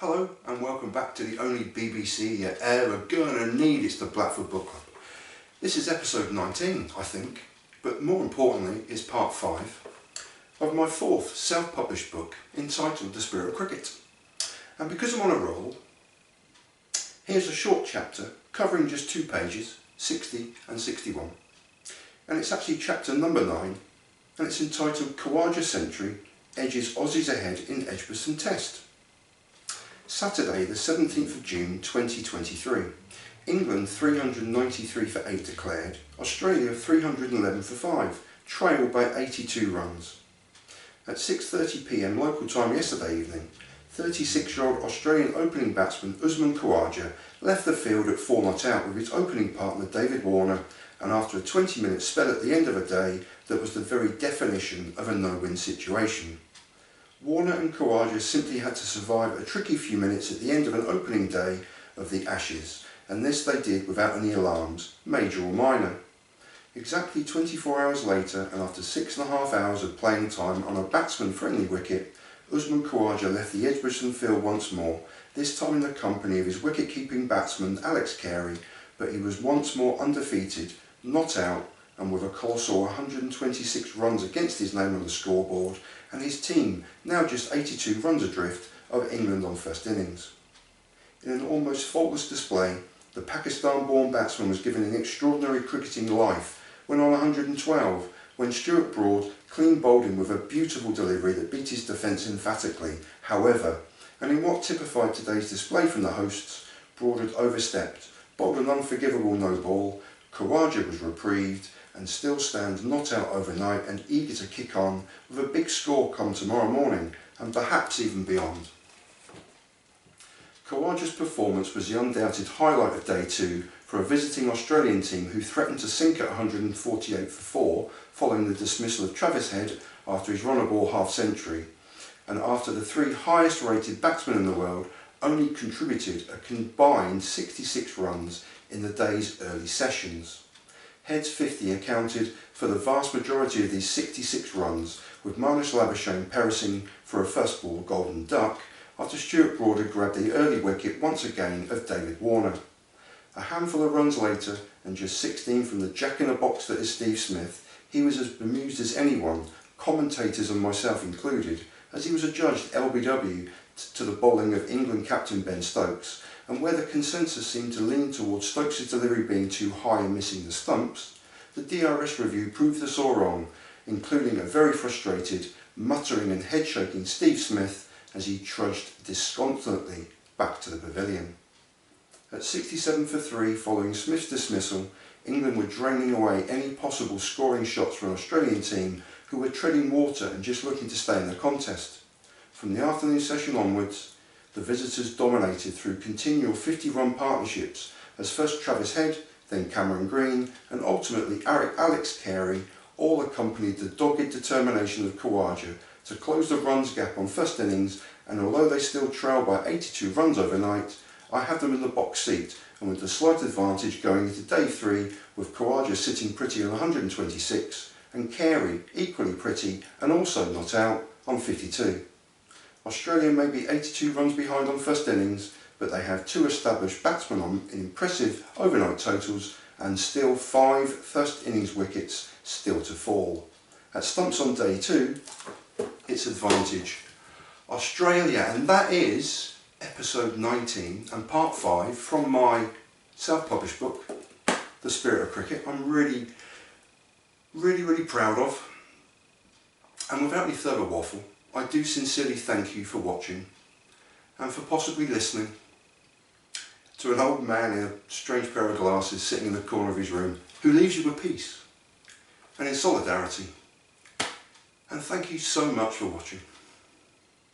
Hello and welcome back to the only BBC you're ever gonna need. It's the Blackfoot Book Club. This is episode 19, I think, but more importantly it's part 5 of my 4th self-published book entitled The Spirit of Cricket. And because I'm on a roll, here's a short chapter covering just 2 pages, 60 and 61. And it's actually chapter number 9 and it's entitled Khawaja Century Edges Aussies Ahead in Edgbaston Test. Saturday the 17th of June 2023. England 393 for 8 declared, Australia 311 for 5, trailed by 82 runs. At 6:30 PM local time yesterday evening, 36-year-old Australian opening batsman Usman Khawaja left the field at 4 not out with his opening partner David Warner, and after a 20-minute spell at the end of a day that was the very definition of a no-win situation. Warner and Khawaja simply had to survive a tricky few minutes at the end of an opening day of the Ashes, and this they did without any alarms, major or minor. Exactly 24 hours later, and after 6.5 hours of playing time on a batsman-friendly wicket, Usman Khawaja left the Edgbaston field once more, this time in the company of his wicket-keeping batsman Alex Carey, but he was once more undefeated, not out, and with a colossal 126 runs against his name on the scoreboard, and his team now just 82 runs adrift of England on first innings. In an almost faultless display, the Pakistan-born batsman was given an extraordinary cricketing life when on 112, when Stuart Broad clean bowled him with a beautiful delivery that beat his defence emphatically. However, and in what typified today's display from the hosts, Broad had overstepped, bowled an unforgivable no ball, Khawaja was reprieved, and still stands not out overnight and eager to kick on with a big score come tomorrow morning and perhaps even beyond. Khawaja's performance was the undoubted highlight of day 2 for a visiting Australian team who threatened to sink at 148 for 4 following the dismissal of Travis Head after his run-a-ball half-century, and after the 3 highest rated batsmen in the world only contributed a combined 66 runs in the day's early sessions. Head's 50 accounted for the vast majority of these 66 runs, with Marnus Labuschagne perishing for a first ball golden duck after Stuart Broad had grabbed the early wicket once again of David Warner. A handful of runs later, and just 16 from the jack-in-a-box that is Steve Smith, he was as bemused as anyone, commentators and myself included, as he was adjudged LBW to the bowling of England captain Ben Stokes, and where the consensus seemed to lean towards Stokes' delivery being too high and missing the stumps, the DRS review proved us all wrong, including a very frustrated, muttering and head-shaking Steve Smith as he trudged disconsolately back to the pavilion. At 67 for 3 following Smith's dismissal, England were draining away any possible scoring shots for an Australian team who were treading water and just looking to stay in the contest. From the afternoon session onwards, the visitors dominated through continual 50-run partnerships as first Travis Head, then Cameron Green and ultimately Alex Carey all accompanied the dogged determination of Khawaja to close the runs gap on first innings, and although they still trailed by 82 runs overnight, I had them in the box seat and with a slight advantage going into day 3 with Khawaja sitting pretty on 126 and Carey equally pretty and also not out on 52. Australia may be 82 runs behind on first innings, but they have 2 established batsmen on in impressive overnight totals and still 5 first innings wickets still to fall. At stumps on day 2, it's advantage Australia, and that is episode 19 and part 5 from my self-published book, The Spirit of Cricket. I'm really proud of, and without any further waffle, I do sincerely thank you for watching and for possibly listening to an old man in a strange pair of glasses sitting in the corner of his room who leaves you with peace and in solidarity. And thank you so much for watching.